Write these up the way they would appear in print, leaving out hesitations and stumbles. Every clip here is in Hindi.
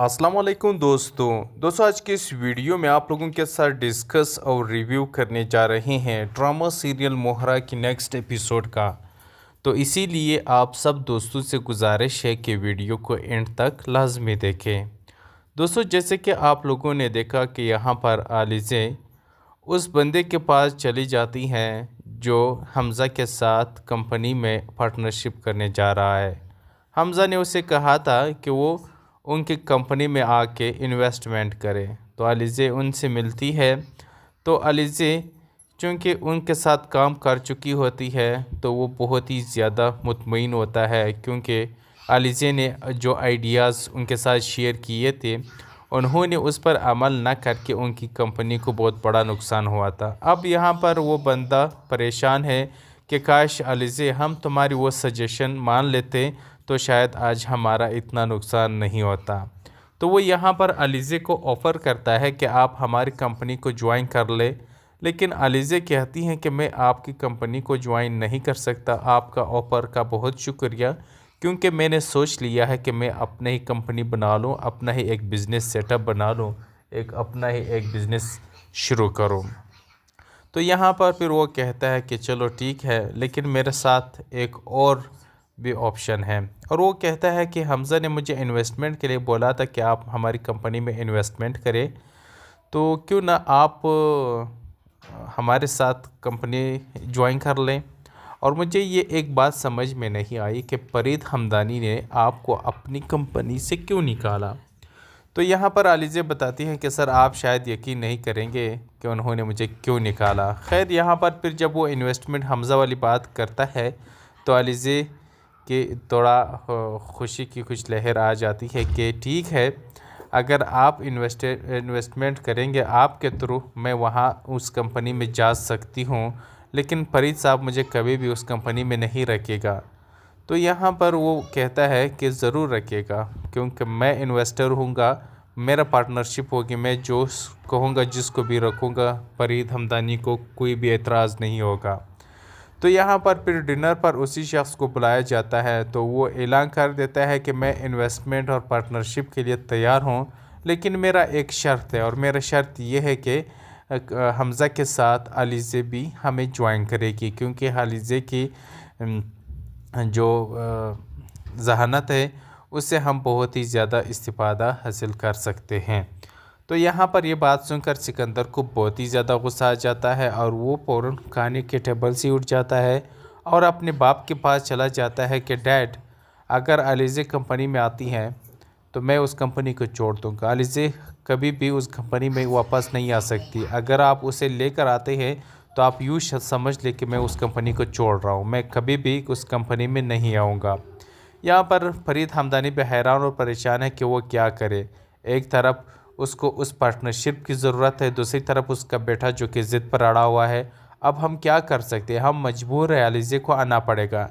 अस्सलाम वालेकुम दोस्तों आज के इस वीडियो में आप लोगों के साथ डिस्कस और रिव्यू करने जा रहे हैं ड्रामा सीरियल मोहरा की नेक्स्ट एपिसोड का। तो इसीलिए आप सब दोस्तों से गुजारिश है कि वीडियो को एंड तक लाजमी देखें। दोस्तों, जैसे कि आप लोगों ने देखा कि यहाँ पर आलिज़े उस बंदे के पास चली जाती हैं जो हमज़ा के साथ कंपनी में पार्टनरशिप करने जा रहा है। हमज़ा ने उसे कहा था कि वो उनकी कंपनी में आके इन्वेस्टमेंट करे। तो अलीज़े उनसे मिलती है। तो अलीज़े चूँकि उनके साथ काम कर चुकी होती है तो वो बहुत ही ज़्यादा मुतमईन होता है, क्योंकि अलीज़े ने जो आइडियाज़ उनके साथ शेयर किए थे उन्होंने उस पर अमल न करके उनकी कंपनी को बहुत बड़ा नुकसान हुआ था। अब यहाँ पर वो बंदा परेशान है कि काश अलीज़े हम तुम्हारी वो सजेशन मान लेते तो शायद आज हमारा इतना नुकसान नहीं होता। तो वो यहाँ पर अलीज़े को ऑफ़र करता है कि आप हमारी कंपनी को ज्वाइन कर ले, लेकिन अलीज़े कहती हैं कि मैं आपकी कंपनी को ज्वाइन नहीं कर सकता। आपका ऑफ़र का बहुत शुक्रिया, क्योंकि मैंने सोच लिया है कि मैं अपने ही कंपनी बना लूँ, अपना ही एक बिज़नेस सेटअप बना लूँ, अपना ही एक बिज़नेस शुरू करूँ। तो यहाँ पर फिर वो कहता है कि चलो ठीक है, लेकिन मेरे साथ एक और भी ऑप्शन है। और वो कहता है कि हमज़ा ने मुझे इन्वेस्टमेंट के लिए बोला था कि आप हमारी कंपनी में इन्वेस्टमेंट करें, तो क्यों ना आप हमारे साथ कंपनी ज्वाइन कर लें। और मुझे ये एक बात समझ में नहीं आई कि फरीद हमदानी ने आपको अपनी कंपनी से क्यों निकाला। तो यहाँ पर अलीज़े बताती हैं कि सर आप शायद यकीन नहीं करेंगे कि उन्होंने मुझे क्यों निकाला। खैर, यहाँ पर फिर जब वो इन्वेस्टमेंट हमज़ा वाली बात करता है तो अलीज़े कि थोड़ा खुशी की कुछ लहर आ जाती है कि ठीक है, अगर आप इन्वेस्टमेंट करेंगे आपके थ्रू मैं वहाँ उस कंपनी में जा सकती हूँ, लेकिन फरीद साहब मुझे कभी भी उस कंपनी में नहीं रखेगा। तो यहाँ पर वो कहता है कि ज़रूर रखेगा, क्योंकि मैं इन्वेस्टर हूँगा, मेरा पार्टनरशिप होगी, मैं जो कहूँगा जिसको भी रखूँगा फरीद हमदानी को कोई भी एतराज़ नहीं होगा। तो यहाँ पर फिर डिनर पर उसी शख्स को बुलाया जाता है। तो वो ऐलान कर देता है कि मैं इन्वेस्टमेंट और पार्टनरशिप के लिए तैयार हूँ, लेकिन मेरा एक शर्त है, और मेरा शर्त ये है कि हमज़ा के साथ अलीज़े भी हमें ज्वाइन करेगी, क्योंकि अलीज़े की जो ज़हानत है उससे हम बहुत ही ज़्यादा इस्तिफ़ादा हासिल कर सकते हैं। तो यहाँ पर ये बात सुनकर सिकंदर को बहुत ही ज़्यादा गुस्सा आ जाता है और वो फ़ौरन खाने के टेबल से उठ जाता है और अपने बाप के पास चला जाता है कि डैड, अगर अलीज़े कंपनी में आती हैं तो मैं उस कंपनी को छोड़ दूँगा। अलीज़े कभी भी उस कंपनी में वापस नहीं आ सकती। अगर आप उसे लेकर आते हैं तो आप यूँ समझ लें कि मैं उस कंपनी को छोड़ रहा हूँ, मैं कभी भी उस कंपनी में नहीं आऊँगा। यहाँ पर फरीद हमदानी भी हैरान और परेशान है कि वो क्या करे। एक तरफ उसको उस पार्टनरशिप की ज़रूरत है, दूसरी तरफ उसका बेटा जो कि ज़िद पर अड़ा हुआ है। अब हम क्या कर सकते हैं, हम मजबूर है, अलीज़े को आना पड़ेगा।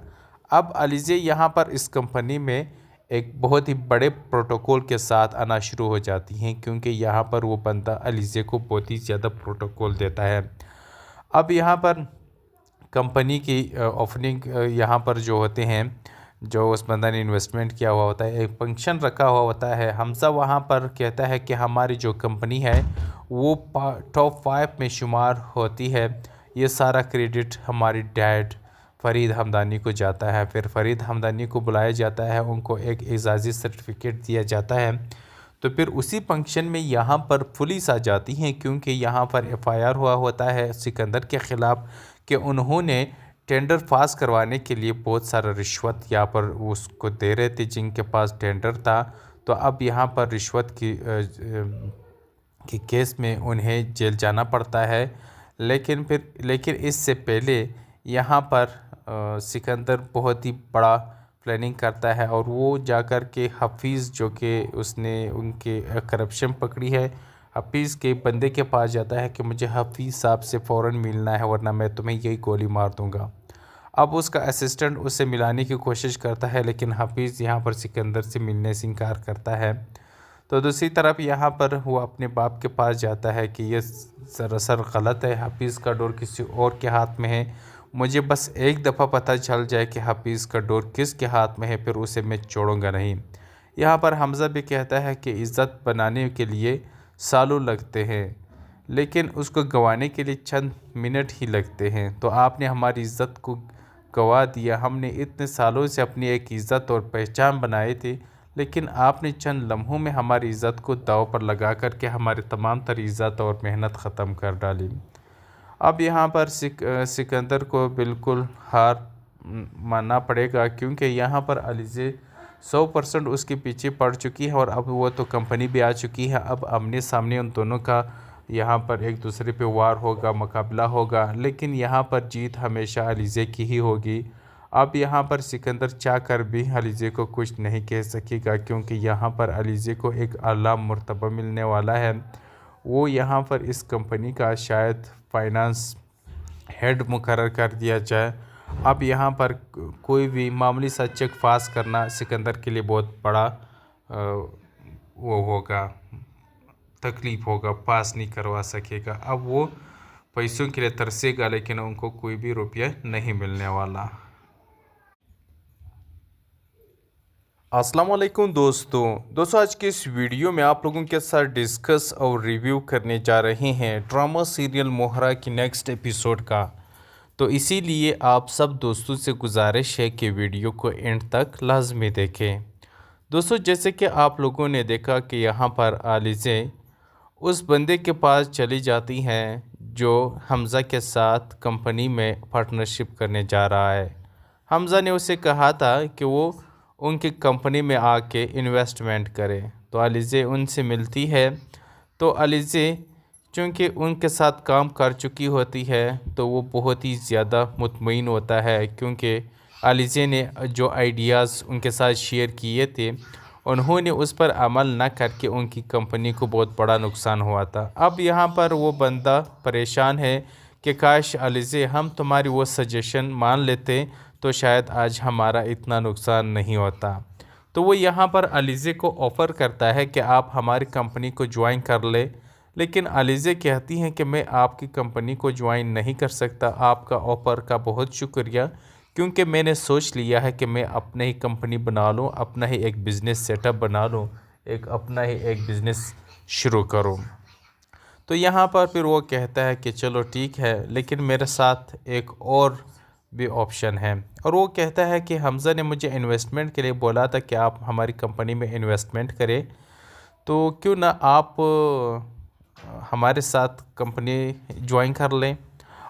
अब अलीज़े यहाँ पर इस कंपनी में एक बहुत ही बड़े प्रोटोकॉल के साथ आना शुरू हो जाती हैं, क्योंकि यहाँ पर वो बंदा अलीज़े को बहुत ही ज़्यादा प्रोटोकॉल देता है। अब यहाँ पर कंपनी की ओपनिंग यहाँ पर जो होते हैं, जो उस बंदा ने इन्वेस्टमेंट किया हुआ होता है, एक फंक्शन रखा हुआ होता है। हमज़ा वहाँ पर कहता है कि हमारी जो कंपनी है वो टॉप 5 में शुमार होती है, ये सारा क्रेडिट हमारी डैड फरीद हमदानी को जाता है। फिर फरीद हमदानी को बुलाया जाता है, उनको एक एजाज़ी सर्टिफिकेट दिया जाता है। तो फिर उसी फंक्शन में यहाँ पर पुलिस आ जाती है, क्योंकि यहाँ पर एफआईआर हुआ होता है सिकंदर के ख़िलाफ़ कि उन्होंने टेंडर पास करवाने के लिए बहुत सारा रिश्वत यहाँ पर उसको दे रहे थे जिनके पास टेंडर था। तो अब यहाँ पर रिश्वत की केस में उन्हें जेल जाना पड़ता है। लेकिन इससे पहले यहाँ पर सिकंदर बहुत ही बड़ा प्लानिंग करता है और वो जाकर के हफीज़, जो कि उसने उनके करप्शन पकड़ी है, हफीज़ के बंदे के पास जाता है कि मुझे हफीज़ साहब से फ़ौरन मिलना है वरना मैं तुम्हें यही गोली मार दूंगा। अब उसका असिस्टेंट उससे मिलाने की कोशिश करता है, लेकिन हफीज़ यहाँ पर सिकंदर से मिलने से इनकार करता है। तो दूसरी तरफ यहाँ पर वो अपने बाप के पास जाता है कि ये सरासर गलत है, हफीज़ का डोर किसी और के हाथ में है, मुझे बस एक दफ़ा पता चल जाए कि हफीज़ का डोर किसके हाथ में है, फिर उसे मैं छोड़ूंगा नहीं। यहाँ पर हमज़ा भी कहता है कि इज़्ज़त बनाने के लिए सालों लगते हैं, लेकिन उसको गंवाने के लिए चंद मिनट ही लगते हैं। तो आपने हमारी इज़्ज़त को गंवा दिया। हमने इतने सालों से अपनी एक इज़्ज़त और पहचान बनाई थी, लेकिन आपने चंद लम्हों में हमारी इज़्ज़त को दांव पर लगा कर के हमारी तमाम तर इज़्ज़त और मेहनत ख़त्म कर डाली। अब यहाँ पर सिकंदर को बिल्कुल हार मानना पड़ेगा, क्योंकि यहाँ पर अलीज़े 100% उसके पीछे पड़ चुकी है और अब वो तो कंपनी भी आ चुकी है। अब आमने सामने उन दोनों का यहाँ पर एक दूसरे पे वार होगा, मुकाबला होगा, लेकिन यहाँ पर जीत हमेशा अलीज़े की ही होगी। अब यहाँ पर सिकंदर चाह कर भी अलीज़े को कुछ नहीं कह सकेगा, क्योंकि यहाँ पर अलीज़े को एक आला मर्तबा मिलने वाला है। वो यहाँ पर इस कंपनी का शायद फाइनेंस हेड मुकर्रर कर दिया जाए। अब यहाँ पर कोई भी मामूली सा चेक पास करना सिकंदर के लिए बहुत बड़ा वो होगा, तकलीफ़ होगा, पास नहीं करवा सकेगा। अब वो पैसों के लिए तरसेगा, लेकिन उनको कोई भी रुपया नहीं मिलने वाला। अस्सलाम वालेकुम दोस्तों आज के इस वीडियो में आप लोगों के साथ डिस्कस और रिव्यू करने जा रहे हैं ड्रामा सीरियल मोहरा की नेक्स्ट एपिसोड का। तो इसीलिए आप सब दोस्तों से गुजारिश है कि वीडियो को एंड तक लाजमी देखें। दोस्तों, जैसे कि आप लोगों ने देखा कि यहाँ पर अलीज़े उस बंदे के पास चली जाती हैं जो हमज़ा के साथ कंपनी में पार्टनरशिप करने जा रहा है। हमज़ा ने उसे कहा था कि वो उनकी कंपनी में आके इन्वेस्टमेंट करे। तो अलीज़े उनसे मिलती है। तो अलीज़े चूँकि उनके साथ काम कर चुकी होती है तो वो बहुत ही ज़्यादा मुतमईन होता है, क्योंकि अलीज़े ने जो आइडियाज़ उनके साथ शेयर किए थे उन्होंने उस पर अमल न करके उनकी कंपनी को बहुत बड़ा नुकसान हुआ था। अब यहाँ पर वो बंदा परेशान है कि काश अलीज़े हम तुम्हारी वो सजेशन मान लेते तो शायद आज हमारा इतना नुकसान नहीं होता। तो वो यहाँ पर अलीज़े को ऑफ़र करता है कि आप हमारी कंपनी को ज्वाइन कर ले, लेकिन अलीज़े कहती हैं कि मैं आपकी कंपनी को ज्वाइन नहीं कर सकता। आपका ऑफ़र का बहुत शुक्रिया, क्योंकि मैंने सोच लिया है कि मैं अपने ही कंपनी बना लूँ, अपना ही एक बिज़नेस सेटअप बना लूँ, अपना ही एक बिज़नेस शुरू करूँ। तो यहाँ पर फिर वो कहता है कि चलो ठीक है, लेकिन मेरे साथ एक और भी ऑप्शन है। और वो कहता है कि हमज़ा ने मुझे इन्वेस्टमेंट के लिए बोला था कि आप हमारी कंपनी में इन्वेस्टमेंट करें, तो क्यों ना आप हमारे साथ कंपनी ज्वाइन कर लें।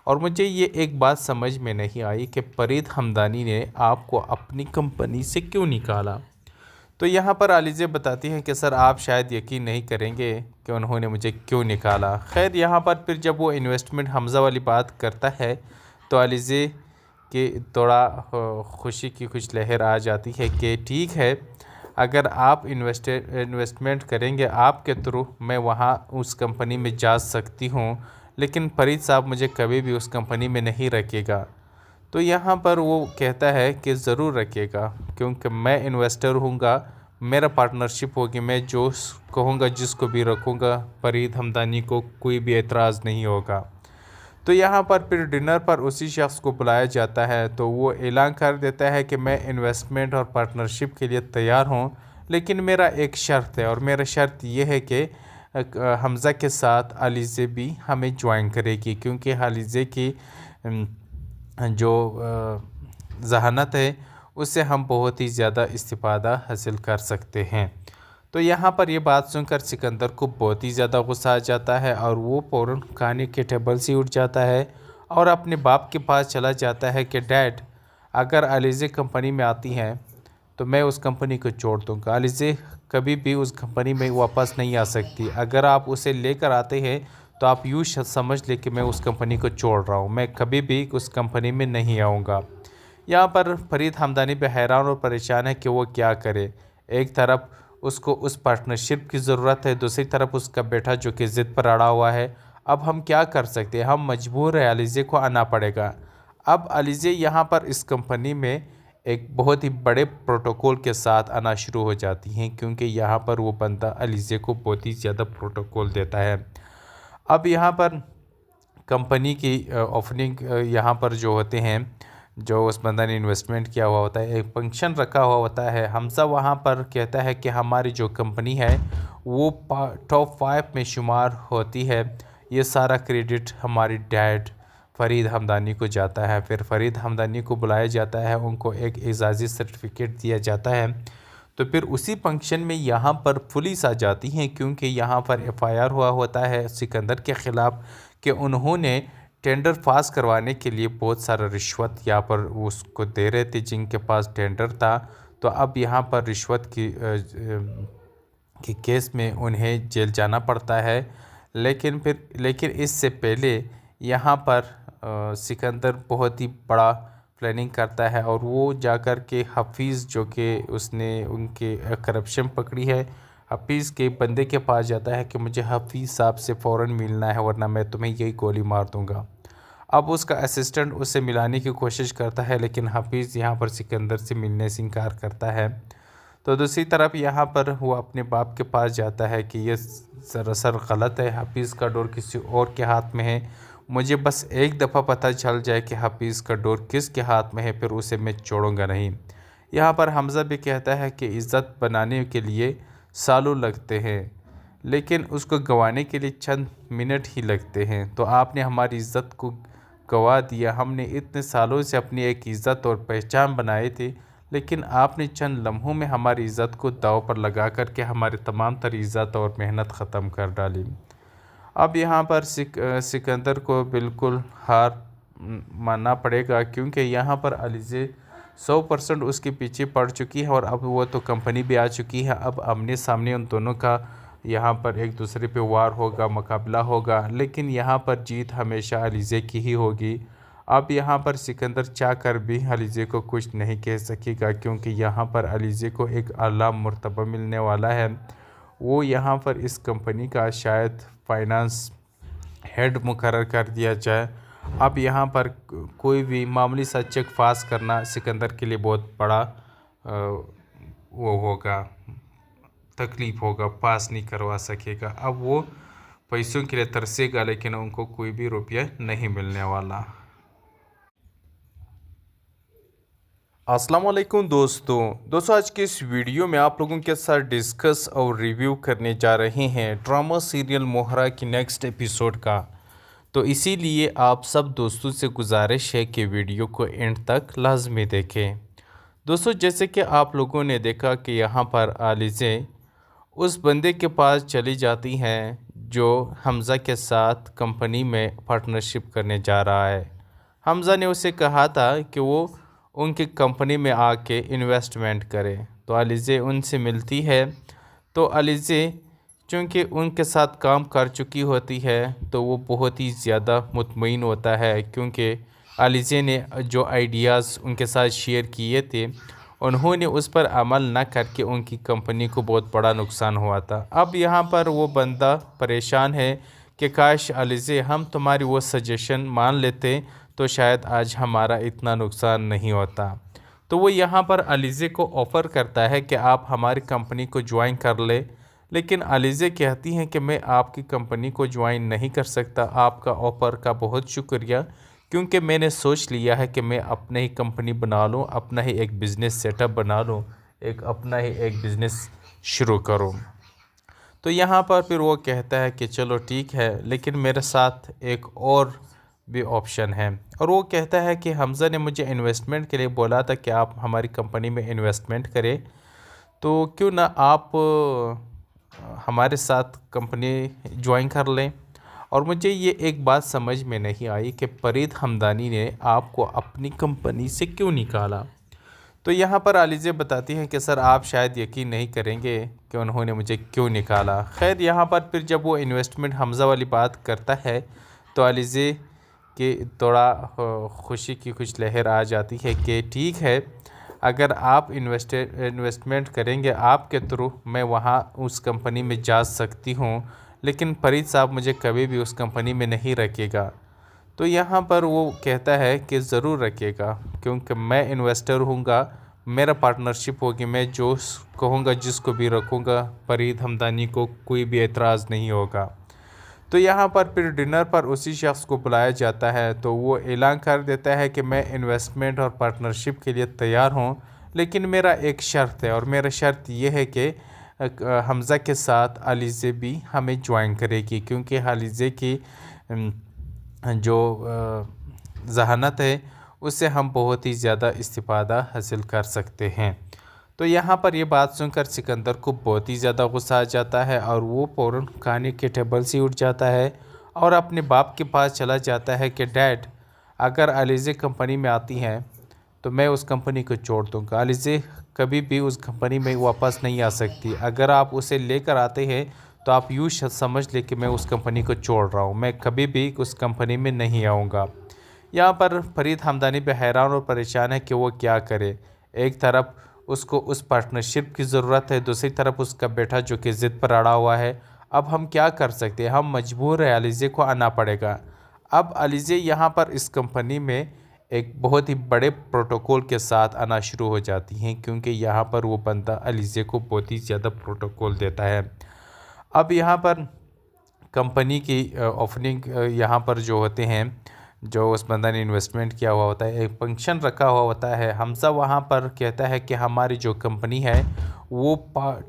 और मुझे ये एक बात समझ में नहीं आई कि फरीद हमदानी ने आपको अपनी कंपनी से क्यों निकाला। तो यहाँ पर अलीज़े बताती हैं कि सर आप शायद यकीन नहीं करेंगे कि उन्होंने मुझे क्यों निकाला। खैर यहाँ पर फिर जब वो इन्वेस्टमेंट हमज़ा वाली बात करता है तो अलीज़े के थोड़ा खुशी की कुछ लहर आ जाती है कि ठीक है, अगर आप इन्वेस्टमेंट करेंगे आपके थ्रू मैं वहाँ उस कंपनी में जा सकती हूँ, लेकिन फरीद साहब मुझे कभी भी उस कंपनी में नहीं रखेगा। तो यहाँ पर वो कहता है कि ज़रूर रखेगा, क्योंकि मैं इन्वेस्टर हूँगा, मेरा पार्टनरशिप होगी, मैं जो कहूँगा जिसको भी रखूँगा फरीद हमदानी को कोई भी एतराज़ नहीं होगा। तो यहाँ पर फिर डिनर पर उसी शख्स को बुलाया जाता है। तो वो ऐलान कर देता है कि मैं इन्वेस्टमेंट और पार्टनरशिप के लिए तैयार हूँ, लेकिन मेरा एक शर्त है, और मेरा शर्त ये है कि हमज़ा के साथ अलीज़े भी हमें ज्वाइन करेगी, क्योंकि अलीज़े की जो ज़हानत है उससे हम बहुत ही ज़्यादा इस्तिफ़ादा हासिल कर सकते हैं। तो यहाँ पर ये बात सुनकर सिकंदर को बहुत ही ज़्यादा गुस्सा आ जाता है और वो फ़ौरन खाने के टेबल से उठ जाता है और अपने बाप के पास चला जाता है कि डैड, अगर अलीज़े कंपनी में आती हैं तो मैं उस कंपनी को छोड़ दूँगा। अलीज़े कभी भी उस कंपनी में वापस नहीं आ सकती। अगर आप उसे लेकर आते हैं तो आप यूँ समझ ले कि मैं उस कंपनी को छोड़ रहा हूँ, मैं कभी भी उस कंपनी में नहीं आऊँगा। यहाँ पर फरीद हमदानी भी हैरान और परेशान है कि वो क्या करे। एक तरफ उसको उस पार्टनरशिप की ज़रूरत है, दूसरी तरफ उसका बेटा जो कि ज़िद पर अड़ा हुआ है। अब हम क्या कर सकते हैं, हम मजबूर है, अलीज़े को आना पड़ेगा। अब अलीज़े यहाँ पर इस कंपनी में एक बहुत ही बड़े प्रोटोकॉल के साथ आना शुरू हो जाती हैं, क्योंकि यहाँ पर वो बंदा अलीज़े को बहुत ही ज़्यादा प्रोटोकॉल देता है। अब यहाँ पर कंपनी की ओपनिंग यहाँ पर जो होते हैं, जो उस बंदा ने इन्वेस्टमेंट किया हुआ होता है, एक फंक्शन रखा हुआ होता है। हमज़ा वहाँ पर कहता है कि हमारी जो कंपनी है वो टॉप 5 में शुमार होती है, ये सारा क्रेडिट हमारी डैड फ़रीद हमदानी को जाता है। फिर फ़रीद हमदानी को बुलाया जाता है, उनको एक एजाज़ी सर्टिफिकेट दिया जाता है। तो फिर उसी फंक्शन में यहाँ पर पुलिस आ जाती है, क्योंकि यहाँ पर एफआईआर हुआ होता है सिकंदर के ख़िलाफ़ कि उन्होंने टेंडर पास करवाने के लिए बहुत सारा रिश्वत यहाँ पर उसको दे रहे थे जिनके पास टेंडर था। तो अब यहाँ पर रिश्वत की केस में उन्हें जेल जाना पड़ता है। लेकिन इससे पहले यहाँ पर सिकंदर बहुत ही बड़ा प्लानिंग करता है और वो जाकर के हफीज़, जो कि उसने उनके करप्शन पकड़ी है, हफीज़ के बंदे के पास जाता है कि मुझे हफीज़ साहब से फ़ौरन मिलना है वरना मैं तुम्हें यही गोली मार दूंगा। अब उसका असिस्टेंट उससे मिलाने की कोशिश करता है, लेकिन हफीज़ यहाँ पर सिकंदर से मिलने से इनकार करता है। तो दूसरी तरफ यहाँ पर वो अपने बाप के पास जाता है कि ये सरासर गलत है, हफीज़ का डोर किसी और के हाथ में है, मुझे बस एक दफ़ा पता चल जाए कि हफीज़ का डोर किसके हाथ में है, फिर उसे मैं छोड़ूंगा नहीं। यहाँ पर हमज़ा भी कहता है कि इज़्ज़त बनाने के लिए सालों लगते हैं, लेकिन उसको गंवाने के लिए चंद मिनट ही लगते हैं। तो आपने हमारी इज़्ज़त को गंवा दिया। हमने इतने सालों से अपनी एक इज़्ज़त और पहचान बनाए थे, लेकिन आपने चंद लम्हों में हमारी इज़्ज़त को दाव पर लगा कर के हमारे तमाम तर इज़्ज़त और मेहनत ख़त्म कर डाली। अब यहाँ पर सिकंदर को बिल्कुल हार मानना पड़ेगा, क्योंकि यहाँ पर अलीज़े 100% उसके पीछे पड़ चुकी है और अब वो तो कंपनी भी आ चुकी है। अब आमने सामने उन दोनों का यहाँ पर एक दूसरे पे वार होगा, मुकाबला होगा, लेकिन यहाँ पर जीत हमेशा अलीज़े की ही होगी। अब यहाँ पर सिकंदर चाह कर भी अलीज़े को कुछ नहीं कह सकेगा, क्योंकि यहाँ पर अलीज़े को एक आला मर्तबा मिलने वाला है। वो यहाँ पर इस कंपनी का शायद फाइनेंस हेड मुकर्रर कर दिया जाए। अब यहाँ पर कोई भी मामूली सा चेक पास करना सिकंदर के लिए बहुत बड़ा वो होगा, तकलीफ़ होगा, पास नहीं करवा सकेगा। अब वो पैसों के लिए तरसेगा, लेकिन उनको कोई भी रुपया नहीं मिलने वाला। अस्सलाम वालेकुम दोस्तों आज के इस वीडियो में आप लोगों के साथ डिस्कस और रिव्यू करने जा रहे हैं ड्रामा सीरियल मोहरा की नेक्स्ट एपिसोड का। तो इसीलिए आप सब दोस्तों से गुजारिश है कि वीडियो को एंड तक लाजमी देखें। दोस्तों, जैसे कि आप लोगों ने देखा कि यहाँ पर अलीज़े उस बंदे के पास चली जाती हैं जो हमज़ा के साथ कंपनी में पार्टनरशिप करने जा रहा है। हमज़ा ने उसे कहा था कि वो उनकी कंपनी में आके इन्वेस्टमेंट करे। तो अलीज़े उनसे मिलती है। तो अलीज़े चूँकि उनके साथ काम कर चुकी होती है तो वो बहुत ही ज़्यादा मुतमईन होता है, क्योंकि अलीज़े ने जो आइडियाज़ उनके साथ शेयर किए थे उन्होंने उस पर अमल न करके उनकी कंपनी को बहुत बड़ा नुकसान हुआ था। अब यहाँ पर वो बंदा परेशान है कि काश अलीज़े हम तुम्हारी वो सजेशन मान लेते तो शायद आज हमारा इतना नुकसान नहीं होता। तो वो यहाँ पर अलीज़े को ऑफ़र करता है कि आप हमारी कंपनी को ज्वाइन कर ले, लेकिन अलीज़े कहती हैं कि मैं आपकी कंपनी को ज्वाइन नहीं कर सकता। आपका ऑफ़र का बहुत शुक्रिया, क्योंकि मैंने सोच लिया है कि मैं अपने ही कंपनी बना लूँ, अपना ही एक बिज़नेस सेटअप बना लूँ, अपना ही एक बिज़नेस शुरू करूँ। तो यहाँ पर फिर वो कहता है कि चलो ठीक है, लेकिन मेरे साथ एक और भी ऑप्शन है। और वो कहता है कि हमज़ा ने मुझे इन्वेस्टमेंट के लिए बोला था कि आप हमारी कंपनी में इन्वेस्टमेंट करें, तो क्यों ना आप हमारे साथ कंपनी ज्वाइन कर लें। और मुझे ये एक बात समझ में नहीं आई कि फ़रीद हमदानी ने आपको अपनी कंपनी से क्यों निकाला। तो यहाँ पर अलीज़े बताती हैं कि सर आप शायद यकीन नहीं करेंगे कि उन्होंने मुझे क्यों निकाला। खैर, यहाँ पर फिर जब वो इन्वेस्टमेंट हमज़ा वाली बात करता है तो अलीज़े के थोड़ा खुशी की कुछ लहर आ जाती है कि ठीक है, अगर आप इन्वेस्टमेंट करेंगे आपके थ्रू मैं वहाँ उस कंपनी में जा सकती हूँ, लेकिन फ़रीद साहब मुझे कभी भी उस कंपनी में नहीं रखेगा। तो यहाँ पर वो कहता है कि ज़रूर रखेगा, क्योंकि मैं इन्वेस्टर हूँगा, मेरा पार्टनरशिप होगी, मैं जो कहूँगा जिसको भी रखूँगा फ़रीद हमदानी को कोई भी एतराज़ नहीं होगा। तो यहाँ पर फिर डिनर पर उसी शख्स को बुलाया जाता है। तो वो ऐलान कर देता है कि मैं इन्वेस्टमेंट और पार्टनरशिप के लिए तैयार हूँ, लेकिन मेरा एक शर्त है, और मेरा शर्त ये है कि हमज़ा के साथ अलीज़े भी हमें ज्वाइन करेगी, क्योंकि अलीज़े की जो ज़हानत है उससे हम बहुत ही ज़्यादा इस्तिफ़ादा हासिल कर सकते हैं। तो यहाँ पर ये बात सुनकर सिकंदर को बहुत ही ज़्यादा गुस्सा आ जाता है और वो फ़ौरन खाने के टेबल से उठ जाता है और अपने बाप के पास चला जाता है कि डैड, अगर अलीज़े कंपनी में आती हैं तो मैं उस कंपनी को छोड़ दूँगा। अलीज़े कभी भी उस कंपनी में वापस नहीं आ सकती। अगर आप उसे लेकर आते हैं तो आप यूँ समझ लें कि मैं उस कंपनी को छोड़ रहा हूँ, मैं कभी भी उस कंपनी में नहीं आऊँगा। यहाँ पर फरीद हमदानी भी हैरान और परेशान है कि वो क्या करे। एक तरफ उसको उस पार्टनरशिप की ज़रूरत है, दूसरी तरफ उसका बेटा जो कि ज़िद पर अड़ा हुआ है। अब हम क्या कर सकते हैं, हम मजबूर है, अलीज़े को आना पड़ेगा। अब अलीज़े यहाँ पर इस कंपनी में एक बहुत ही बड़े प्रोटोकॉल के साथ आना शुरू हो जाती हैं, क्योंकि यहाँ पर वो बंदा अलीज़े को बहुत ही ज़्यादा प्रोटोकॉल देता है। अब यहाँ पर कंपनी की ओपनिंग यहाँ पर जो होते हैं, जो उस बंदा ने इन्वेस्टमेंट किया हुआ होता है, एक फंक्शन रखा हुआ होता है। हमज़ा वहाँ पर कहता है कि हमारी जो कंपनी है वो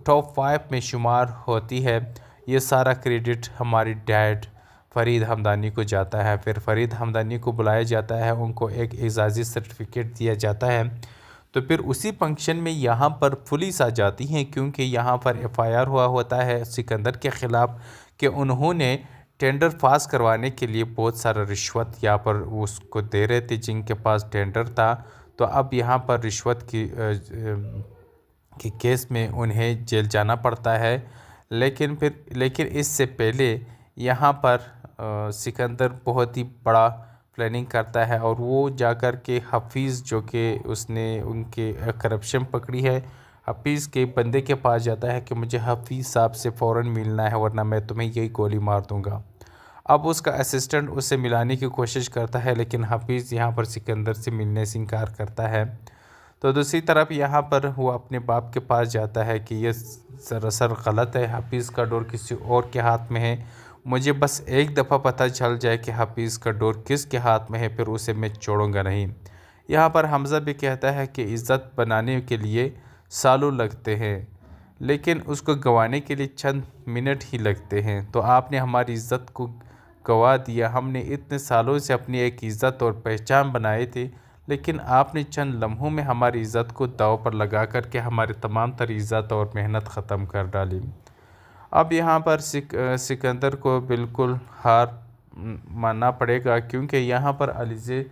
टॉप 5 में शुमार होती है, ये सारा क्रेडिट हमारी डैड फ़रीद हमदानी को जाता है। फिर फ़रीद हमदानी को बुलाया जाता है, उनको एक एजाज़ी सर्टिफिकेट दिया जाता है। तो फिर उसी फंक्शन में यहाँ पर पुलिस आ जाती है, क्योंकि यहाँ पर एफआईआर हुआ होता है सिकंदर के ख़िलाफ़ कि उन्होंने टेंडर पास करवाने के लिए बहुत सारा रिश्वत यहाँ पर उसको दे रहे थे जिनके पास टेंडर था। तो अब यहाँ पर रिश्वत की केस में उन्हें जेल जाना पड़ता है। लेकिन इससे पहले यहाँ पर सिकंदर बहुत ही बड़ा प्लानिंग करता है और वो जाकर के हफीज़, जो कि उसने उनके करप्शन पकड़ी है, हफीज़ के बंदे के पास जाता है कि मुझे हफीज़ साहब से फ़ौरन मिलना है वरना मैं तुम्हें यही गोली मार दूंगा। अब उसका असिस्टेंट उससे मिलाने की कोशिश करता है, लेकिन हफीज़ यहाँ पर सिकंदर से मिलने से इनकार करता है। तो दूसरी तरफ यहाँ पर वो अपने बाप के पास जाता है कि ये सरासर गलत है, हफीज़ का डोर किसी और के हाथ में है, मुझे बस एक दफ़ा पता चल जाए कि हफीज़ का डोर किसके हाथ में है, फिर उसे मैं छोड़ूंगा नहीं। यहाँ पर हमज़ा भी कहता है कि इज़्ज़त बनाने के लिए सालों लगते हैं, लेकिन उसको गंवाने के लिए चंद मिनट ही लगते हैं। तो आपने हमारी इज़्ज़त को गंवा दिया। हमने इतने सालों से अपनी एक इज़्ज़त और पहचान बनाए थे, लेकिन आपने चंद लम्हों में हमारी इज़्ज़त को दाव पर लगा कर के हमारी तमाम तर इज़्ज़त और मेहनत ख़त्म कर डाली। अब यहाँ पर सिकंदर को बिल्कुल हार मानना पड़ेगा, क्योंकि यहाँ पर अलीज़े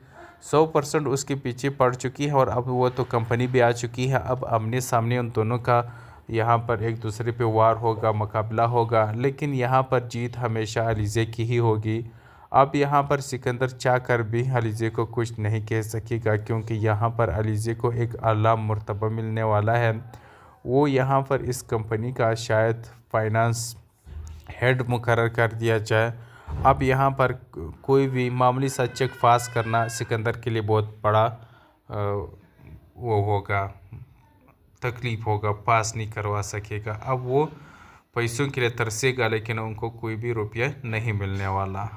100% उसके पीछे पड़ चुकी है और अब वो तो कंपनी भी आ चुकी है। अब आमने सामने उन दोनों का यहाँ पर एक दूसरे पे वार होगा, मुकाबला होगा, लेकिन यहाँ पर जीत हमेशा अलीज़े की ही होगी। अब यहाँ पर सिकंदर चाह कर भी अलीज़े को कुछ नहीं कह सकेगा, क्योंकि यहाँ पर अलीज़े को एक आला मर्तबा मिलने वाला है। वो यहाँ पर इस कंपनी का शायद फाइनेंस हेड मुकर्रर कर दिया जाए। अब यहाँ पर कोई भी मामूली सा चेक पास करना सिकंदर के लिए बहुत बड़ा वो होगा, तकलीफ़ होगा, पास नहीं करवा सकेगा। अब वो पैसों के लिए तरसेगा, लेकिन उनको कोई भी रुपया नहीं मिलने वाला।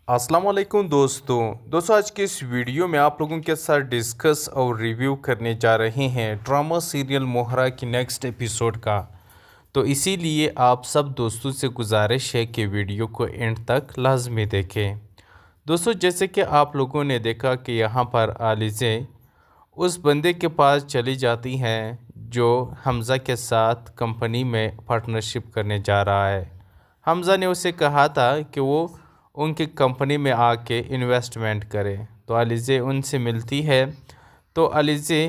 अस्सलाम वालेकुम दोस्तों आज के इस वीडियो में आप लोगों के साथ डिस्कस और रिव्यू करने जा रहे हैं ड्रामा सीरियल मोहरा की नेक्स्ट एपिसोड का। तो इसीलिए आप सब दोस्तों से गुजारिश है कि वीडियो को एंड तक लाजमी देखें। दोस्तों, जैसे कि आप लोगों ने देखा कि यहाँ पर अलीज़े उस बंदे के पास चली जाती हैं जो हमज़ा के साथ कंपनी में पार्टनरशिप करने जा रहा है। हमज़ा ने उसे कहा था कि वो उनकी कंपनी में आके इन्वेस्टमेंट करें। तो अलीज़े उनसे मिलती है। तो अलीज़े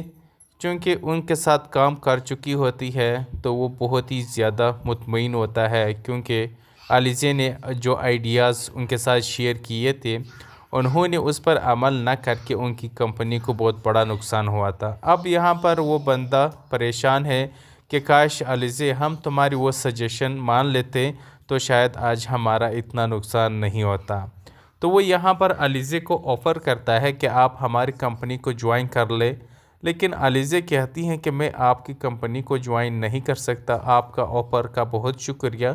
चूँकि उनके साथ काम कर चुकी होती है तो वो बहुत ही ज़्यादा मुतमईन होता है, क्योंकि अलीज़े ने जो आइडियाज़ उनके साथ शेयर किए थे उन्होंने उस पर अमल न करके उनकी कंपनी को बहुत बड़ा नुकसान हुआ था। अब यहाँ पर वो बंदा परेशान है कि काश अलीज़े हम तुम्हारी वो सजेशन मान लेते तो शायद आज हमारा इतना नुकसान नहीं होता। तो वो यहाँ पर अलीज़े को ऑफ़र करता है कि आप हमारी कंपनी को ज्वाइन कर ले, लेकिन अलीज़ा कहती हैं कि मैं आपकी कंपनी को ज्वाइन नहीं कर सकता। आपका ऑफ़र का बहुत शुक्रिया,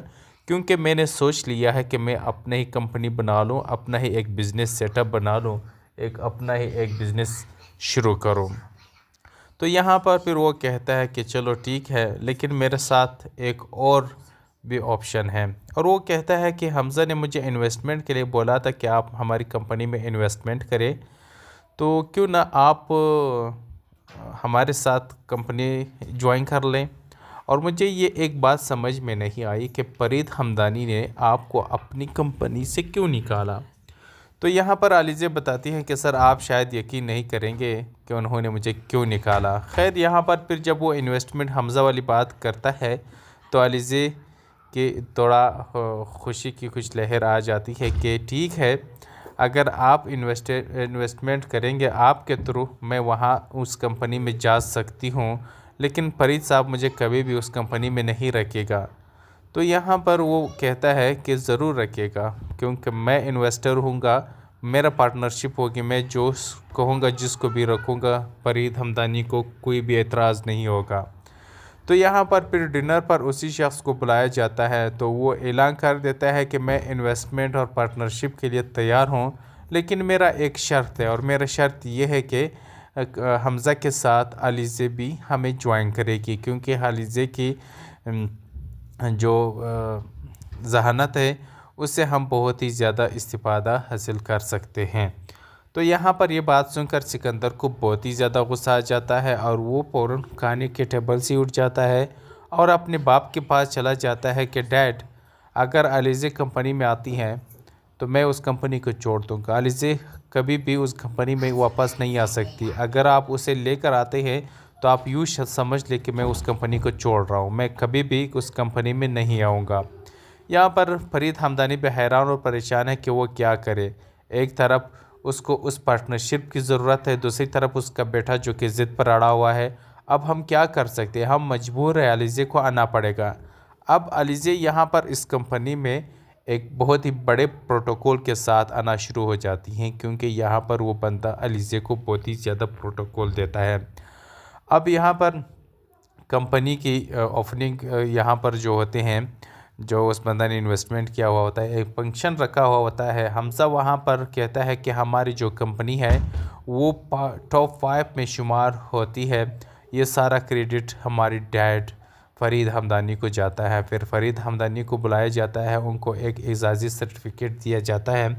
क्योंकि मैंने सोच लिया है कि मैं अपने ही कंपनी बना लूँ, अपना ही एक बिज़नेस सेटअप बना लूँ, अपना ही एक बिज़नेस शुरू करूँ। तो यहाँ पर फिर वो कहता है कि चलो ठीक है, लेकिन मेरे साथ एक और भी ऑप्शन है। और वो कहता है कि हमज़ा ने मुझे इन्वेस्टमेंट के लिए बोला था कि आप हमारी कंपनी में इन्वेस्टमेंट करें, तो क्यों ना आप हमारे साथ कंपनी ज्वाइन कर लें। और मुझे ये एक बात समझ में नहीं आई कि फरीद हमदानी ने आपको अपनी कंपनी से क्यों निकाला। तो यहाँ पर अलीज़ा बताती हैं कि सर आप शायद यकीन नहीं करेंगे कि उन्होंने मुझे क्यों निकाला। खैर यहाँ पर फिर जब वो इन्वेस्टमेंट हमज़ा वाली बात करता है तो अलीज़ा के थोड़ा खुशी की कुछ लहर आ जाती है कि ठीक है, अगर आप इन्वेस्टमेंट करेंगे आपके थ्रू मैं वहाँ उस कंपनी में जा सकती हूँ, लेकिन फरीद साहब मुझे कभी भी उस कंपनी में नहीं रखेगा। तो यहाँ पर वो कहता है कि ज़रूर रखिएगा, क्योंकि मैं इन्वेस्टर हूँगा, मेरा पार्टनरशिप होगी, मैं जो कहूँगा जिसको भी रखूँगा फरीद हमदानी को कोई भी एतराज़ नहीं होगा। तो यहाँ पर फिर डिनर पर उसी शख्स को बुलाया जाता है, तो वो ऐलान कर देता है कि मैं इन्वेस्टमेंट और पार्टनरशिप के लिए तैयार हूँ, लेकिन मेरा एक शर्त है, और मेरा शर्त ये है कि हमज़ा के साथ अलीज़ा भी हमें ज्वाइन करेगी, क्योंकि अलीज़ा की जो ज़हानत है उससे हम बहुत ही ज़्यादा इस्तिफ़ादा हासिल कर सकते हैं। तो यहाँ पर ये बात सुनकर सिकंदर को बहुत ही ज़्यादा गुस्सा आ जाता है और वो फ़ौरन खाने के टेबल से उठ जाता है और अपने बाप के पास चला जाता है कि डैड, अगर अलीज़ा कंपनी में आती हैं तो मैं उस कंपनी को छोड़ दूँगा। अलीज़ा कभी भी उस कंपनी में वापस नहीं आ सकती। अगर आप उसे लेकर आते हैं तो आप यूँ समझ लें कि मैं उस कंपनी को छोड़ रहा हूँ, मैं कभी भी उस कंपनी में नहीं आऊँगा। यहाँ पर फरीद हमदानी भी हैरान और परेशान है कि वो क्या करे। एक तरफ उसको उस पार्टनरशिप की ज़रूरत है, दूसरी तरफ उसका बेटा जो कि ज़िद पर अड़ा हुआ है। अब हम क्या कर सकते हैं, हम मजबूर है, अलीज़ा को आना पड़ेगा। अब अलीज़ा यहाँ पर इस कंपनी में एक बहुत ही बड़े प्रोटोकॉल के साथ आना शुरू हो जाती हैं, क्योंकि यहाँ पर वो बंदा अलीज़ा को बहुत ही ज़्यादा प्रोटोकॉल देता है। अब यहाँ पर कंपनी की ओपनिंग यहाँ पर जो होते हैं, जो उस बंदा ने इन्वेस्टमेंट किया हुआ होता है, एक फंक्शन रखा हुआ होता है। हमज़ा वहाँ पर कहता है कि हमारी जो कंपनी है वो टॉप 5 में शुमार होती है, ये सारा क्रेडिट हमारी डैड फरीद हमदानी को जाता है। फिर फरीद हमदानी को बुलाया जाता है, उनको एक एजाज़ी सर्टिफिकेट दिया जाता है।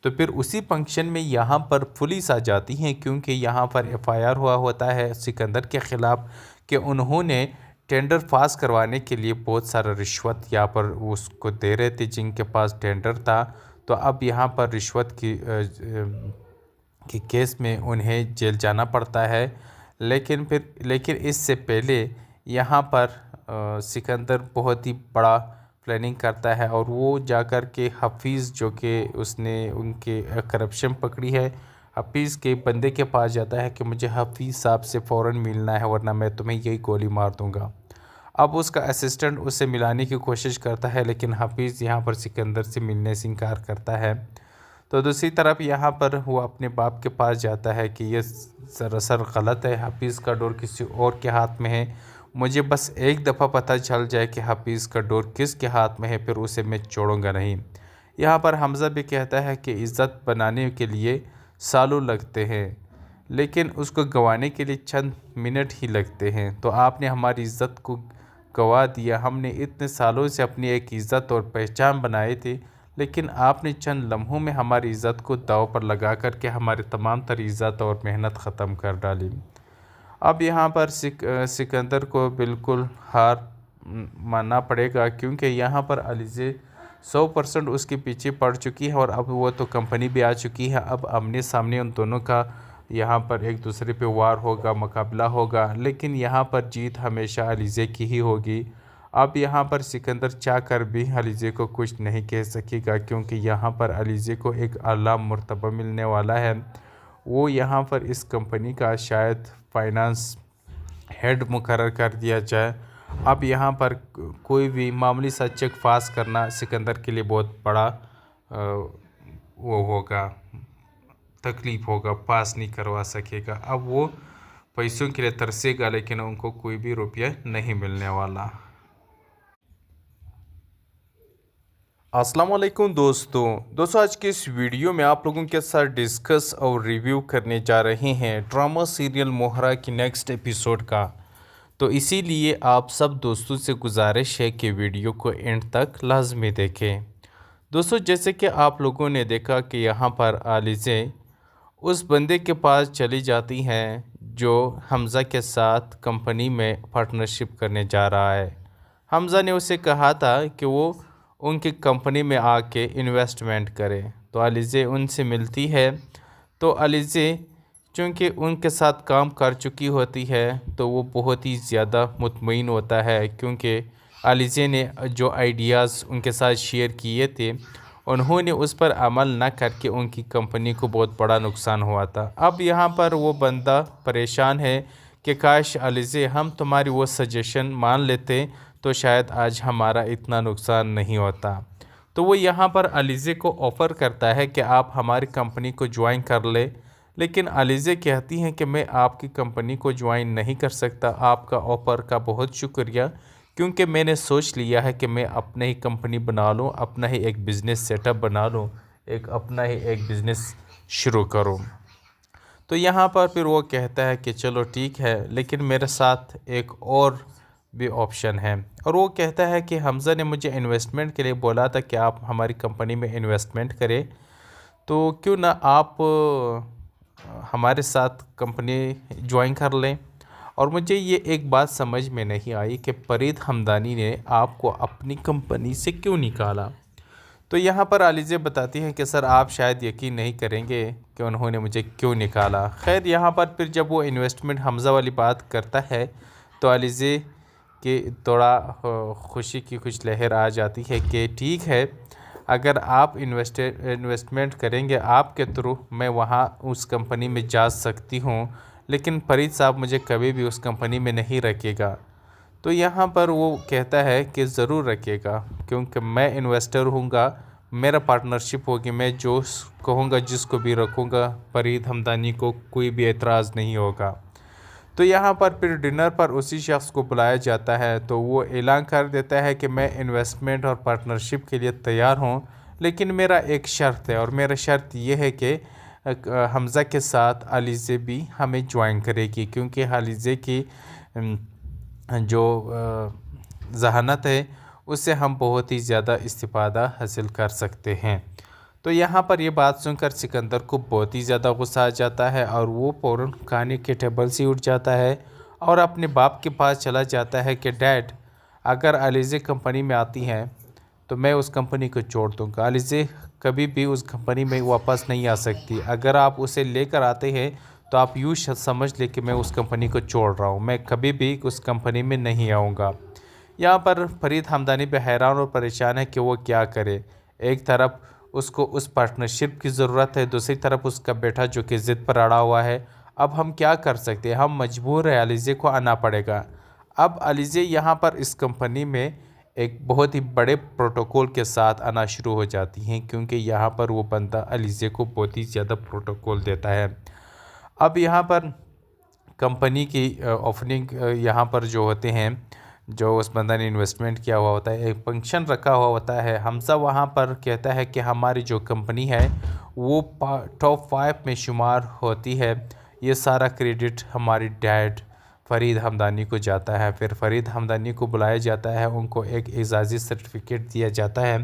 तो फिर उसी फंक्शन में यहाँ पर पुलिस आ जाती है, क्योंकि यहाँ पर एफआईआर हुआ होता है सिकंदर के ख़िलाफ़ कि उन्होंने टेंडर पास करवाने के लिए बहुत सारा रिश्वत यहाँ पर उसको दे रहे थे जिनके पास टेंडर था। तो अब यहाँ पर रिश्वत की केस में उन्हें जेल जाना पड़ता है। लेकिन इससे पहले यहाँ पर सिकंदर बहुत ही बड़ा प्लानिंग करता है और वो जाकर के हफीज़, जो कि उसने उनके करप्शन पकड़ी है, हफीज़ के बंदे के पास जाता है कि मुझे हफीज़ साहब से फ़ौरन मिलना है, वरना मैं तुम्हें यही गोली मार दूंगा। अब उसका असिस्टेंट उससे मिलाने की कोशिश करता है, लेकिन हफीज़ यहाँ पर सिकंदर से मिलने से इनकार करता है। तो दूसरी तरफ यहाँ पर वो अपने बाप के पास जाता है कि ये सरासर गलत है, हफीज़ का डोर किसी और के हाथ में है, मुझे बस एक दफ़ा पता चल जाए कि हफीज़ का डोर किसके हाथ में है, फिर उसे मैं छोड़ूंगा नहीं। यहाँ पर हमज़ा भी कहता है कि इज़्ज़त बनाने के लिए सालों लगते हैं, लेकिन उसको गंवाने के लिए चंद मिनट ही लगते हैं। तो आपने हमारी इज़्ज़त को गंवा दिया। हमने इतने सालों से अपनी एक इज़्ज़त और पहचान बनाई थी, लेकिन आपने चंद लम्हों में हमारी इज़्ज़त को दाव पर लगा कर के हमारे तमाम तर इज़्ज़त और मेहनत ख़त्म कर डाली। अब यहाँ पर सिकंदर को बिल्कुल हार मानना पड़ेगा, क्योंकि यहाँ पर अलीज़ा 100% उसके पीछे पड़ चुकी है और अब वो तो कंपनी भी आ चुकी है। अब आमने सामने उन दोनों का यहाँ पर एक दूसरे पे वार होगा, मुकाबला होगा, लेकिन यहाँ पर जीत हमेशा अलीज़ा की ही होगी। अब यहाँ पर सिकंदर चाह कर भी अलीज़ा को कुछ नहीं कह सकेगा, क्योंकि यहाँ पर अलीज़ा को एक आला मर्तबा मिलने वाला है। वो यहाँ पर इस कंपनी का शायद फाइनेंस हेड मुकर्रर कर दिया जाए। अब यहाँ पर कोई भी मामूली सा चेक पास करना सिकंदर के लिए बहुत बड़ा वो होगा, तकलीफ़ होगा, पास नहीं करवा सकेगा। अब वो पैसों के लिए तरसेगा, लेकिन उनको कोई भी रुपया नहीं मिलने वाला। अस्सलाम वालेकुम दोस्तों आज के इस वीडियो में आप लोगों के साथ डिस्कस और रिव्यू करने जा रहे हैं ड्रामा सीरियल मोहरा की नेक्स्ट एपिसोड का। तो इसीलिए आप सब दोस्तों से गुजारिश है कि वीडियो को एंड तक लाजमी देखें। दोस्तों, जैसे कि आप लोगों ने देखा कि यहाँ पर आलिज़े उस बंदे के पास चली जाती हैं जो हमज़ा के साथ कंपनी में पार्टनरशिप करने जा रहा है। हमज़ा ने उसे कहा था कि वो उनकी कंपनी में आके इन्वेस्टमेंट करे। तो अलीज़े उनसे मिलती है। तो अलीज़े चूँकि उनके साथ काम कर चुकी होती है तो वो बहुत ही ज़्यादा मुतमईन होता है, क्योंकि अलीज़े ने जो आइडियाज़ उनके साथ शेयर किए थे उन्होंने उस पर अमल न करके उनकी कंपनी को बहुत बड़ा नुकसान हुआ था। अब यहाँ पर वो बंदा परेशान है कि काश अलीज़े हम तुम्हारी वो सजेशन मान लेते तो शायद आज हमारा इतना नुकसान नहीं होता। तो वो यहाँ पर अलीज़े को ऑफ़र करता है कि आप हमारी कंपनी को ज्वाइन कर ले, लेकिन अलीज़े कहती हैं कि मैं आपकी कंपनी को ज्वाइन नहीं कर सकता। आपका ऑफ़र का बहुत शुक्रिया, क्योंकि मैंने सोच लिया है कि मैं अपने ही कंपनी बना लूँ, अपना ही एक बिज़नेस सेटअप बना लूँ, अपना ही एक बिज़नेस शुरू करूँ। तो यहाँ पर फिर वो कहता है कि चलो ठीक है, लेकिन मेरे साथ एक और भी ऑप्शन है। और वो कहता है कि हमज़ा ने मुझे इन्वेस्टमेंट के लिए बोला था कि आप हमारी कंपनी में इन्वेस्टमेंट करें, तो क्यों ना आप हमारे साथ कंपनी ज्वाइन कर लें। और मुझे ये एक बात समझ में नहीं आई कि फरीद हमदानी ने आपको अपनी कंपनी से क्यों निकाला। तो यहाँ पर अलीज़े बताती हैं कि सर आप शायद यकीन नहीं करेंगे कि उन्होंने मुझे क्यों निकाला। खैर, यहाँ पर फिर जब वो इन्वेस्टमेंट हमज़ा वाली बात करता है तो अलीज़े कि थोड़ा खुशी की कुछ लहर आ जाती है कि ठीक है, अगर आप इन्वेस्टमेंट करेंगे आपके थ्रू मैं वहाँ उस कंपनी में जा सकती हूँ, लेकिन फरीद साहब मुझे कभी भी उस कंपनी में नहीं रखेगा। तो यहाँ पर वो कहता है कि ज़रूर रखेगा, क्योंकि मैं इन्वेस्टर हूँगा, मेरा पार्टनरशिप होगी, मैं जो कहूँगा जिसको भी रखूँगा फरीद हमदानी को कोई भी एतराज़ नहीं होगा। तो यहाँ पर फिर डिनर पर उसी शख्स को बुलाया जाता है। तो वो ऐलान कर देता है कि मैं इन्वेस्टमेंट और पार्टनरशिप के लिए तैयार हूँ, लेकिन मेरा एक शर्त है, और मेरा शर्त ये है कि हमज़ा के साथ अलीज़े भी हमें ज्वाइन करेगी, क्योंकि अलीज़े की जो ज़हानत है उससे हम बहुत ही ज़्यादा इस्तिफ़ादा हासिल कर सकते हैं। तो यहाँ पर ये बात सुनकर सिकंदर को बहुत ही ज़्यादा गुस्सा आ जाता है और वो फ़ौरन खाने के टेबल से उठ जाता है और अपने बाप के पास चला जाता है कि डैड, अगर अलीज़े कंपनी में आती हैं तो मैं उस कंपनी को छोड़ दूँगा। अलीज़े कभी भी उस कंपनी में वापस नहीं आ सकती। अगर आप उसे लेकर आते हैं तो आप यूँ समझ लें कि मैं उस कंपनी को छोड़ रहा हूँ, मैं कभी भी उस कंपनी में नहीं आऊँगा। यहाँ पर फरीद हमदानी पे हैरान और परेशान है कि वो क्या करे। एक तरफ उसको उस पार्टनरशिप की ज़रूरत है, दूसरी तरफ उसका बेटा जो कि ज़िद पर अड़ा हुआ है। अब हम क्या कर सकते हैं, हम मजबूर है, अलीज़े को आना पड़ेगा। अब अलीज़े यहाँ पर इस कंपनी में एक बहुत ही बड़े प्रोटोकॉल के साथ आना शुरू हो जाती हैं, क्योंकि यहाँ पर वो बंदा अलीज़े को बहुत ही ज़्यादा प्रोटोकॉल देता है। अब यहाँ पर कंपनी की ओपनिंग यहाँ पर जो होते हैं, जो उस बंदा ने इन्वेस्टमेंट किया हुआ होता है, एक फंक्शन रखा हुआ होता है। हमज़ा वहाँ पर कहता है कि हमारी जो कंपनी है वो टॉप 5 में शुमार होती है, ये सारा क्रेडिट हमारी डैड फरीद हमदानी को जाता है। फिर फरीद हमदानी को बुलाया जाता है, उनको एक एजाज़ी सर्टिफिकेट दिया जाता है।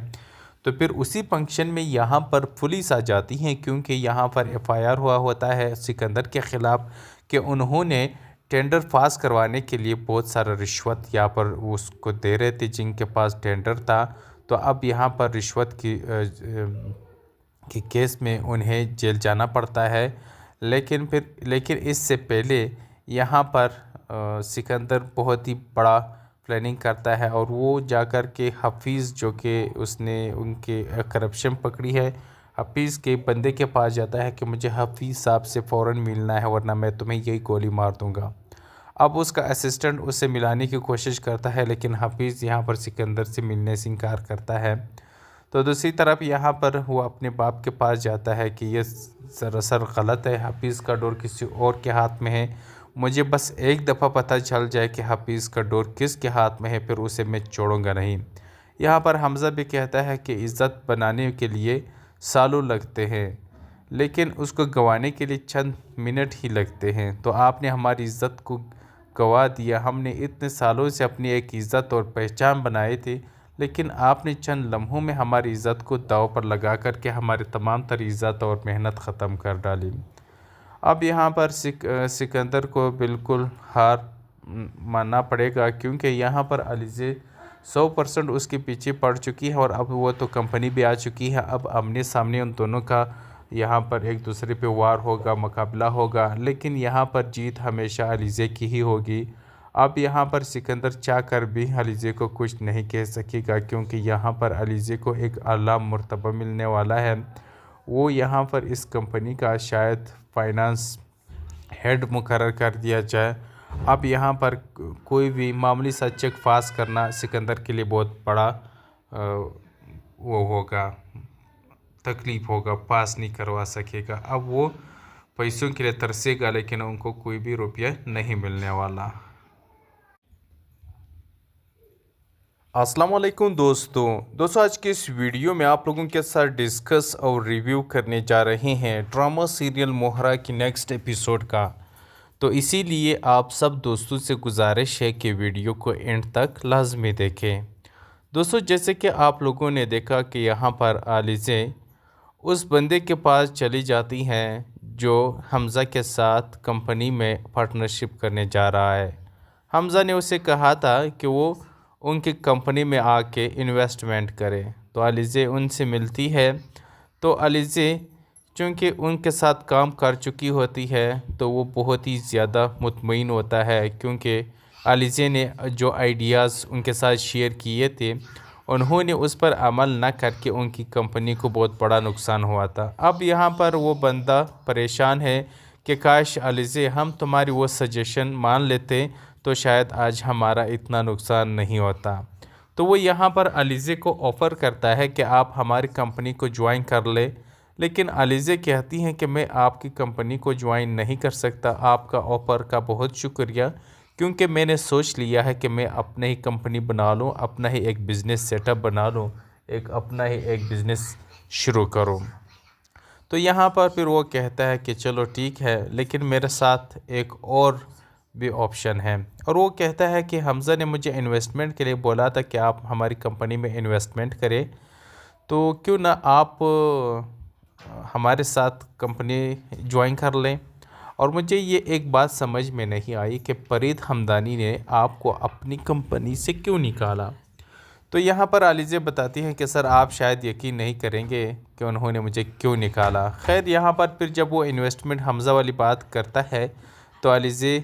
तो फिर उसी फंक्शन में यहाँ पर पुलिस आ जाती है, क्योंकि यहाँ पर FIR हुआ होता है सिकंदर के ख़िलाफ़ कि उन्होंने टेंडर पास करवाने के लिए बहुत सारा रिश्वत यहाँ पर उसको दे रहे थे जिनके पास टेंडर था। तो अब यहाँ पर रिश्वत की केस में उन्हें जेल जाना पड़ता है। लेकिन इससे पहले यहाँ पर सिकंदर बहुत ही बड़ा प्लानिंग करता है और वो जाकर के हफीज़, जो कि उसने उनके करप्शन पकड़ी है, हफीज़ के बंदे के पास जाता है कि मुझे हफीज़ साहब से फ़ौरन मिलना है वरना मैं तुम्हें यही गोली मार दूंगा। अब उसका असिस्टेंट उसे मिलाने की कोशिश करता है, लेकिन हफीज़ यहाँ पर सिकंदर से मिलने से इनकार करता है। तो दूसरी तरफ यहाँ पर वो अपने बाप के पास जाता है कि ये सरासर गलत है, हफीज़ का डोर किसी और के हाथ में है, मुझे बस एक दफ़ा पता चल जाए कि हफीज़ का डोर किसके हाथ में है, फिर उसे मैं छोड़ूंगा नहीं। यहाँ पर हमज़ा भी कहता है कि इज़्ज़त बनाने के लिए सालों लगते हैं, लेकिन उसको गंवाने के लिए चंद मिनट ही लगते हैं। तो आपने हमारी इज़्ज़त को गंवा दिया। हमने इतने सालों से अपनी एक इज़्ज़त और पहचान बनाए थे, लेकिन आपने चंद लम्हों में हमारी इज़्ज़त को दांव पर लगा कर के हमारी तमाम तर इज़्ज़त और मेहनत ख़त्म कर डाली। अब यहाँ पर सिकंदर को बिल्कुल हार मानना पड़ेगा, क्योंकि यहाँ पर अलीज़े 100% उसके पीछे पड़ चुकी है और अब वो तो कंपनी भी आ चुकी है। अब आमने सामने उन दोनों का यहाँ पर एक दूसरे पे वार होगा, मुकाबला होगा, लेकिन यहाँ पर जीत हमेशा अलीज़े की ही होगी। अब यहाँ पर सिकंदर चाह कर भी अलीज़े को कुछ नहीं कह सकेगा, क्योंकि यहाँ पर अलीज़े को एक आला मर्तबा मिलने वाला है। वो यहाँ पर इस कंपनी का शायद फाइनेंस हेड मुकर्रर कर दिया जाए। अब यहाँ पर कोई भी मामूली सा चेक पास करना सिकंदर के लिए बहुत बड़ा वो होगा, तकलीफ़ होगा, पास नहीं करवा सकेगा। अब वो पैसों के लिए तरसेगा, लेकिन उनको कोई भी रुपया नहीं मिलने वाला। अस्सलाम वालेकुम दोस्तों आज के इस वीडियो में आप लोगों के साथ डिस्कस और रिव्यू करने जा रहे हैं ड्रामा सीरियल मोहरा की नेक्स्ट एपिसोड का। तो इसीलिए आप सब दोस्तों से गुजारिश है कि वीडियो को एंड तक लाजमी देखें। दोस्तों, जैसे कि आप लोगों ने देखा कि यहाँ पर अलीज़े उस बंदे के पास चली जाती हैं जो हमज़ा के साथ कंपनी में पार्टनरशिप करने जा रहा है। हमज़ा ने उसे कहा था कि वो उनकी कंपनी में आके इन्वेस्टमेंट करे। तो अलीज़े उनसे मिलती है। तो अलीज़े चूँकि उनके साथ काम कर चुकी होती है तो वो बहुत ही ज़्यादा मुतमईन होता है, क्योंकि अलीज़े ने जो आइडियाज़ उनके साथ शेयर किए थे उन्होंने उस पर अमल न करके उनकी कंपनी को बहुत बड़ा नुकसान हुआ था। अब यहाँ पर वो बंदा परेशान है कि काश अलीज़े हम तुम्हारी वो सजेशन मान लेते तो शायद आज हमारा इतना नुकसान नहीं होता। तो वो यहाँ पर अलीज़े को ऑफ़र करता है कि आप हमारी कंपनी को ज्वाइन कर ले, लेकिन अलीज़े कहती हैं कि मैं आपकी कंपनी को ज्वाइन नहीं कर सकता। आपका ऑफ़र का बहुत शुक्रिया, क्योंकि मैंने सोच लिया है कि मैं अपने ही कंपनी बना लूँ, अपना ही एक बिज़नेस सेटअप बना लूँ, अपना ही एक बिज़नेस शुरू करूँ। तो यहाँ पर फिर वो कहता है कि चलो ठीक है, लेकिन मेरे साथ एक और भी ऑप्शन है। और वो कहता है कि हमज़ा ने मुझे इन्वेस्टमेंट के लिए बोला था कि आप हमारी कंपनी में इन्वेस्टमेंट करें, तो क्यों ना आप हमारे साथ कंपनी ज्वाइन कर लें। और मुझे ये एक बात समझ में नहीं आई कि फरीद हमदानी ने आपको अपनी कंपनी से क्यों निकाला। तो यहाँ पर अलीज़े बताती हैं कि सर आप शायद यकीन नहीं करेंगे कि उन्होंने मुझे क्यों निकाला। खैर, यहाँ पर फिर जब वो इन्वेस्टमेंट हमज़ा वाली बात करता है तो अलीज़े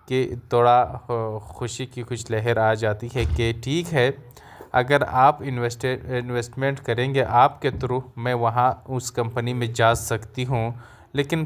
के थोड़ा खुशी की कुछ लहर आ जाती है कि ठीक है, अगर आप इन्वेस्टमेंट करेंगे आपके थ्रू मैं वहाँ उस कंपनी में जा सकती हूँ, लेकिन